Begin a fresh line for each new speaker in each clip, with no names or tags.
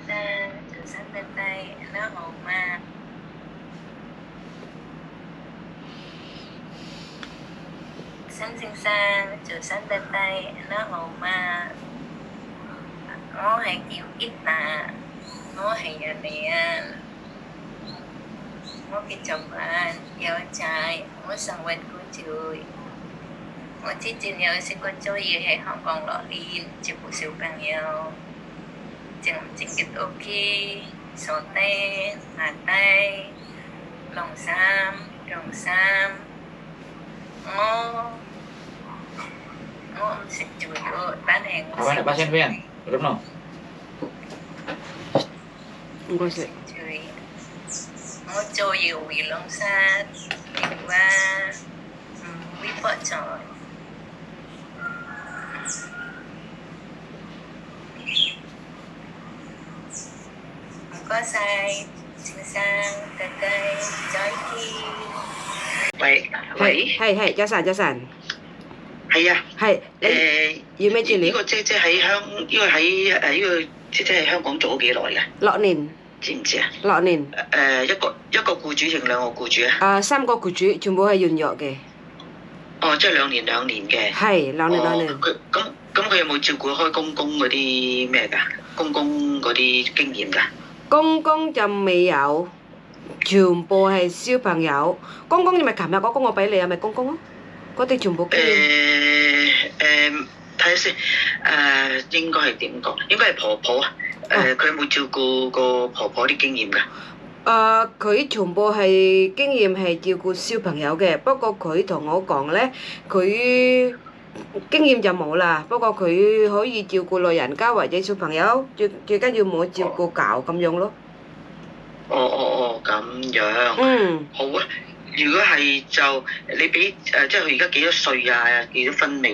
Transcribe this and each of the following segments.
từ sáng đến đây nó hầu ma. Sáng sinh sang từ sáng đến đây nó hầu ma. Nó hay chịu ít nà, nó hay nhà nè, nó cái chồng bạn, yêu trai, nó sang quen cô chơi. 我之前有食過做嘢喺香港落年，照顧小朋友，正唔正嘅 OK， 傻低、麻低、晾衫、我唔識做咗，但係我
Kapan nak pasien pian? Belum no?
Enggak sih.
我做嘢會晾衫，亦話會幫助。唔該晒，先生，弟弟，再見。
喂，
係，早晨，
係啊，
係，你要咩資料？
呢個姐姐喺呢個姐姐喺香港做咗幾耐嘅？
6年，
知唔知啊？
6年。
一個僱主定兩個僱主啊
3個僱主，全部係軟弱嘅。
哦，即係兩年嘅。
係2年。
佢有冇照顧開公公嗰啲咩㗎？公公嗰啲經驗㗎？
公公就未有，全部係小朋友。公公你咪琴日嗰個我俾你係咪公公啊？嗰啲全部經驗。
睇下先，應該係點講？應該係婆婆啊。佢有冇照顧過婆婆啲經驗㗎？
佢全部係經驗係照顧小朋友嘅，不過佢同我講咧，佢經驗就冇啦。不過佢可以照顧老人家或者小朋友，最緊要冇照顧狗咁樣咯。
咁樣。好啊。如果係就你俾即係佢而家幾多歲啊？幾多分未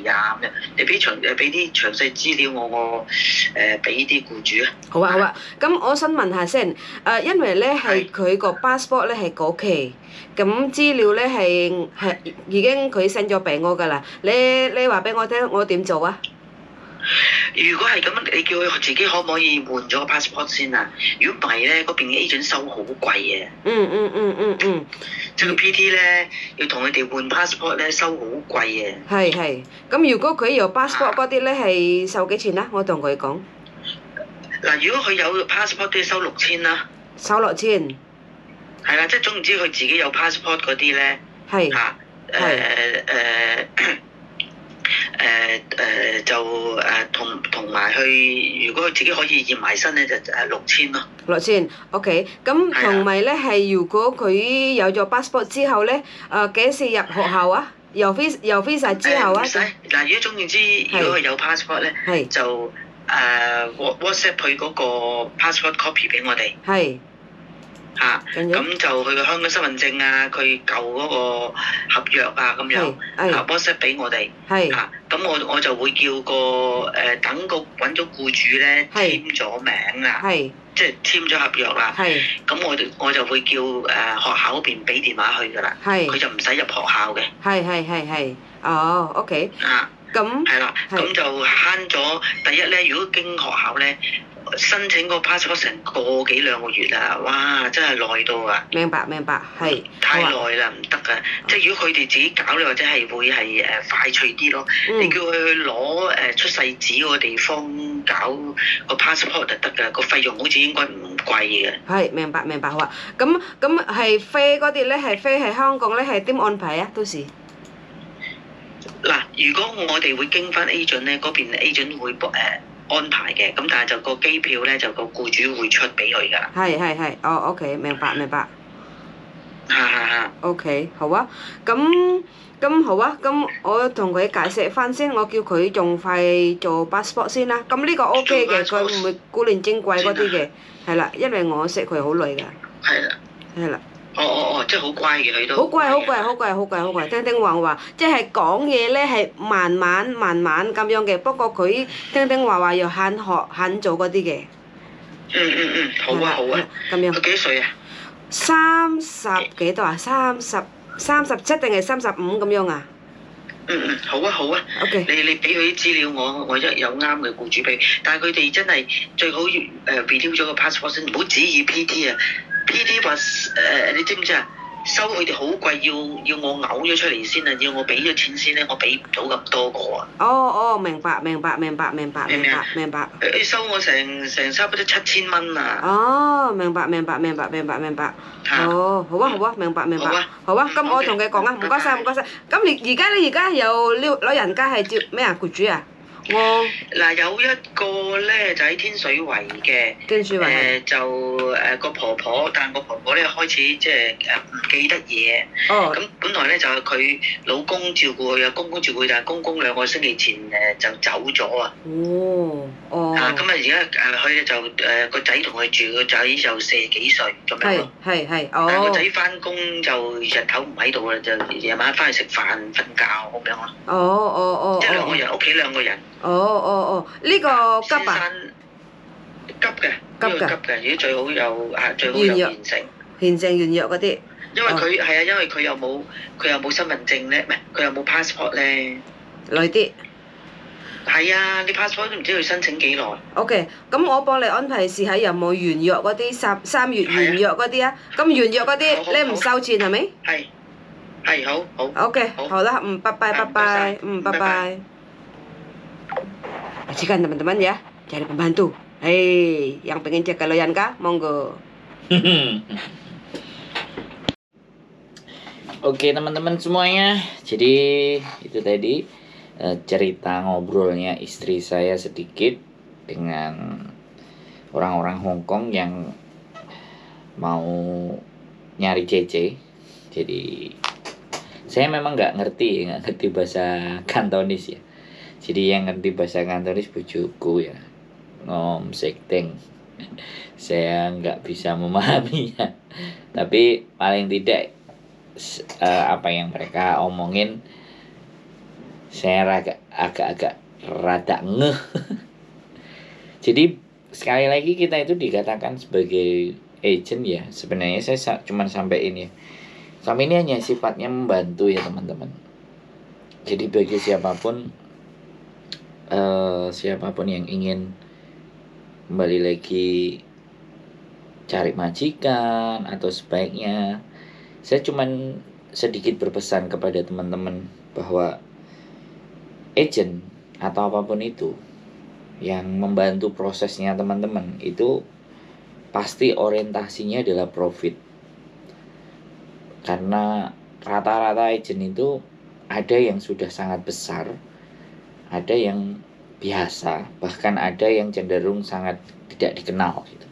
啊？咁樣，你俾啲詳細資料我俾啲僱主啊。
好啊。咁我想問下先，因為咧係佢個 passport 咧係過期，咁資料咧係已經佢 send 咗俾我㗎啦。你話俾我聽，我點做啊？
如果係咁，你叫佢自己可唔可以換咗個 passport 先啊？如果唔係咧，嗰邊嘅 agent 收好貴嘅。即係個 PT 咧，要同佢哋換 passport 咧，收好貴嘅。
係。咁如果佢有 passport 嗰啲咧係收幾錢啊？我同佢講。
嗱，如果佢有 passport 都要收6000啦。收
6000。
係啦，即係總唔知佢自己有 passport 嗰啲咧。
係。
就同埋去，如果佢自己可以驗埋身咧，就6000咯。
6000 OK。咁同埋咧係，如果佢有咗 passport 之後咧，幾時入學校啊？又飛晒之後啊？
唔使嗱，如果總言之，如果佢有 passport 咧，就WhatsApp 佢嗰個 passport copy 俾我哋。
係。
咁就佢個香港身份證啊，佢舊嗰個合約啊咁樣，WhatsApp 俾我哋。咁我就會叫個等個揾咗僱主咧簽咗名啦，即係簽咗合約啦。咁我就會叫學校嗰邊俾電話去㗎啦，佢就唔使入學校嘅。
係。OK。咁
係啦，咁就慳咗。第一咧，如果經學校咧，申請個 passport 成個幾兩個月啦，哇！真係耐到啊！
明白，係。
太耐啦，唔得噶。即係如果佢哋自己搞咧，或者係會係快脆啲咯。你叫佢去攞出世紙嗰個地方搞個 passport 就得㗎，個費用好似應該唔貴嘅。
係，明白，好啊。咁係飛嗰啲咧，係飛喺香港咧，係點安排啊？到時？
嗱，如果我哋會經翻 agent 咧，嗰邊 agent 會安排嘅，咁但係就個機票咧就個僱主會出俾佢㗎啦。
係。OK， 明白。
嚇。
OK， 好啊。咁好啊。咁我同佢解釋翻先，我叫佢仲快做 passport 先啦。咁呢個 OK 嘅，佢唔會古靈精怪嗰啲嘅。係啦，因為我識佢好耐㗎。係啦。
即係好乖嘅佢都。
好乖，聽話，即係講嘢咧係慢慢咁樣嘅。不過佢聽話又肯學肯做嗰啲嘅。
好啊。
咁樣。
佢幾歲啊
？30幾多啊？37定係35咁樣啊
好啊好啊。
OK。
你俾佢啲資料我一有啱嘅僱主俾，但係佢哋真係最好renew 咗個 passport 先，唔好指意 PT 啊。PT 話你知唔知啊？收佢哋好貴，要我嘔咗出嚟先啊！要我俾咗錢先咧，我俾唔到咁多個啊！
哦，明白。
收我成差不多7000蚊啊！
哦，明白。哦，好啊，明白。好啊，咁我同佢講啊，唔該晒。咁你而家有老人家係接咩啊？僱主啊？
嗱，有一個咧就喺天水圍嘅，就個婆婆，但個婆婆咧開始即係唔記得嘢。咁本來咧就係佢老公照顧佢啊，公公照顧佢，但係公公2個星期前就走咗啊。咁啊而家佢就個仔同佢住，個仔就40幾歲咁樣咯。係。但係個仔翻工就日頭唔喺度啦，就夜晚翻去食飯瞓覺咁樣咯。即係2個人，屋企2個人。
呢個急啊？
急嘅，如果最好有現成
原藥嗰啲。
因為佢又冇身份證咧，唔係佢又冇 passport 咧。
耐啲。
係啊，你 passport 都唔知佢申請幾耐。
OK， 咁我幫你安排試下有冇原藥嗰啲3月原藥嗰啲啊。咁原藥嗰啲你唔收錢係咪？
係好。
OK， 好啦，拜拜。Pastikan teman-teman ya, cari pembantu. Hei, yang pengen jaga loyan kah? Monggo.
Oke teman-teman semuanya, jadi itu tadi cerita ngobrolnya istri saya sedikit dengan orang-orang Hong Kong yang mau nyari CC. Jadi saya memang nggak ngerti bahasa Kantonis ya. Jadi yang ngerti bahasa Kantonis bujuku ya, ngom sekteng. Saya nggak bisa memahaminya, tapi paling tidak apa yang mereka omongin saya agak rada ngeh. Jadi sekali lagi kita itu dikatakan sebagai agent ya, sebenarnya saya cuma sampai ini ya. Kami ini hanya sifatnya membantu ya teman-teman. Jadi bagi siapapun yang ingin kembali lagi cari majikan atau sebaiknya, saya cuman sedikit berpesan kepada teman-teman bahwa agent atau apapun itu yang membantu prosesnya teman-teman itu pasti orientasinya adalah profit. Karena rata-rata agent itu ada yang sudah sangat besar, ada yang biasa, bahkan ada yang cenderung sangat tidak dikenal gitu.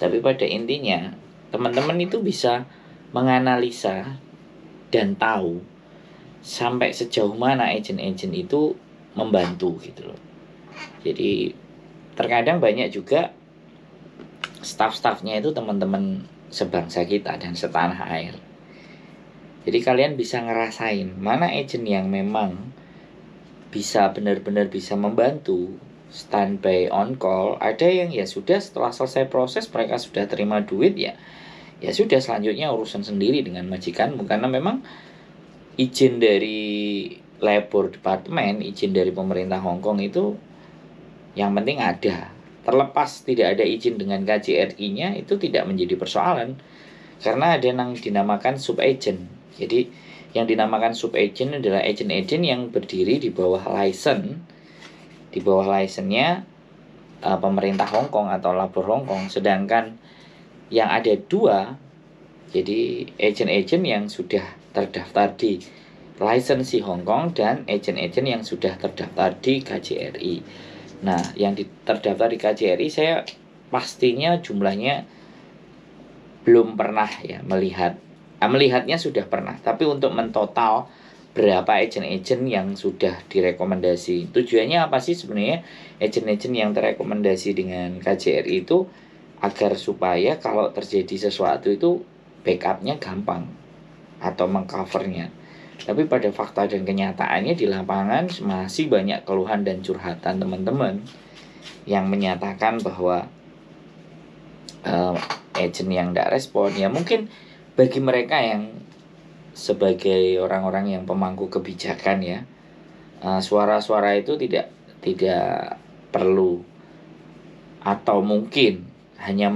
Tapi pada intinya teman-teman itu bisa menganalisa dan tahu sampai sejauh mana agent-agent itu membantu gitu loh. Jadi terkadang banyak juga staff-staffnya itu teman-teman sebangsa kita dan setanah air. Jadi kalian bisa ngerasain mana agent yang memang bisa benar-benar bisa membantu, standby on call. Ada yang ya sudah setelah selesai proses mereka sudah terima duit ya sudah selanjutnya urusan sendiri dengan majikanmu, karena memang izin dari labor department, izin dari pemerintah Hong Kong itu yang penting ada. Terlepas tidak ada izin dengan KJRI-nya itu tidak menjadi persoalan, karena ada yang dinamakan sub agent. Jadi yang dinamakan sub agent adalah agent-agent yang berdiri di bawah license, di bawah license-nya pemerintah Hong Kong atau labor Hong Kong. Sedangkan yang ada 2, jadi agent-agent yang sudah terdaftar di lisensi Hong Kong dan agent-agent yang sudah terdaftar di KJRI. Nah, yang terdaftar di KJRI saya pastinya jumlahnya belum pernah ya melihatnya sudah pernah, tapi untuk mentotal berapa agent-agent yang sudah direkomendasi, tujuannya apa sih sebenarnya agent-agent yang terekomendasi dengan KJRI itu agar supaya kalau terjadi sesuatu itu backupnya gampang atau mengcovernya. Tapi pada fakta dan kenyataannya di lapangan masih banyak keluhan dan curhatan teman-teman yang menyatakan bahwa agent yang tidak respon ya mungkin bagi mereka yang sebagai orang-orang yang pemangku kebijakan ya, suara-suara itu tidak perlu atau mungkin hanya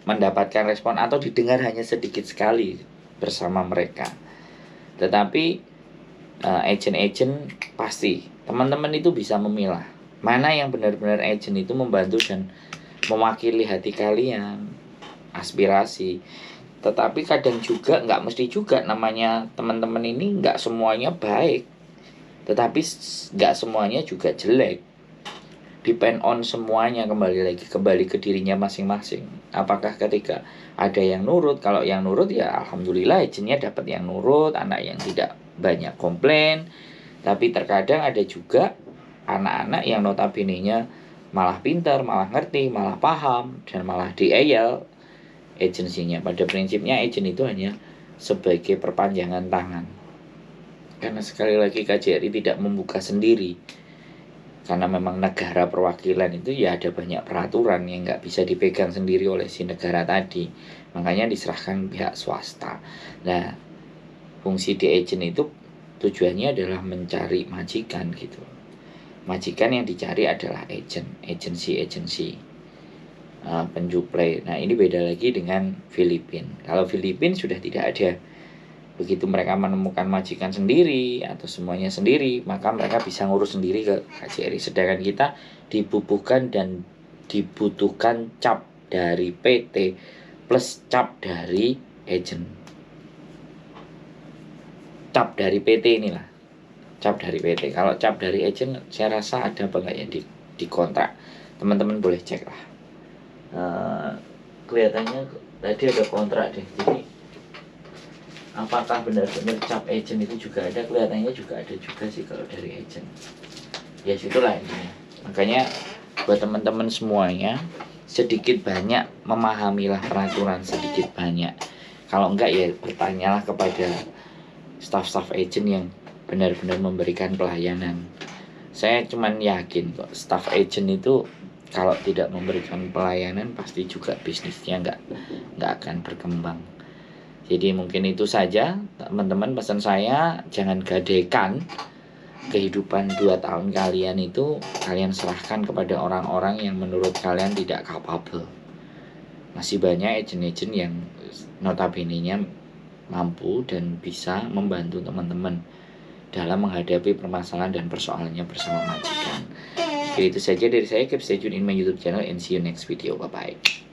mendapatkan respon atau didengar hanya sedikit sekali bersama mereka. Tetapi agent-agent pasti teman-teman itu bisa memilah mana yang benar-benar agent itu membantu dan mewakili hati kalian, aspirasi. Tetapi kadang juga nggak mesti juga, namanya teman-teman ini nggak semuanya baik, tetapi nggak semuanya juga jelek. Depend on semuanya, kembali ke dirinya masing-masing. Apakah ketika ada yang nurut, kalau yang nurut ya alhamdulillah agentnya dapat yang nurut, anak yang tidak banyak komplain. Tapi terkadang ada juga anak-anak yang notabene-nya malah pintar, malah ngerti, malah paham, dan malah dieyel agensinya. Pada prinsipnya agent itu hanya sebagai perpanjangan tangan. Karena sekali lagi KJRI tidak membuka sendiri. Karena memang negara perwakilan itu ya ada banyak peraturan yang nggak bisa dipegang sendiri oleh si negara tadi. Makanya diserahkan pihak swasta. Nah, fungsi di agent itu tujuannya adalah mencari majikan gitu. Majikan yang dicari adalah agensi penjuplai. Nah, ini beda lagi dengan Filipina. Kalau Filipina sudah tidak ada. Begitu mereka menemukan majikan sendiri atau semuanya sendiri, maka mereka bisa ngurus sendiri ke KJRI. Sedangkan kita dibubuhkan dan dibutuhkan cap dari PT plus cap dari agent. Cap dari PT inilah, cap dari PT. Kalau cap dari agent saya rasa ada apa enggak ya di kontrak. Teman-teman boleh cek lah. Kelihatannya tadi ada kontrak deh. Jadi apakah benar-benar cap agent itu juga ada? Kelihatannya juga ada juga sih kalau dari agent. Ya situlah intinya. Makanya buat teman-teman semuanya, sedikit banyak memahamilah peraturan sedikit banyak. Kalau enggak ya bertanyalah kepada staff-staff agent yang benar-benar memberikan pelayanan. Saya cuman yakin kok staff agent itu kalau tidak memberikan pelayanan pasti juga bisnisnya nggak akan berkembang. Jadi mungkin itu saja teman-teman pesan saya, jangan gadekan kehidupan 2 tahun kalian itu kalian serahkan kepada orang-orang yang menurut kalian tidak capable. Masih banyak agent-agent yang notabene-nya mampu dan bisa membantu teman-teman dalam menghadapi permasalahan dan persoalannya bersama majikan. Jadi itu saja dari saya. Keep stay tune in my YouTube channel and see you next video. Bye bye.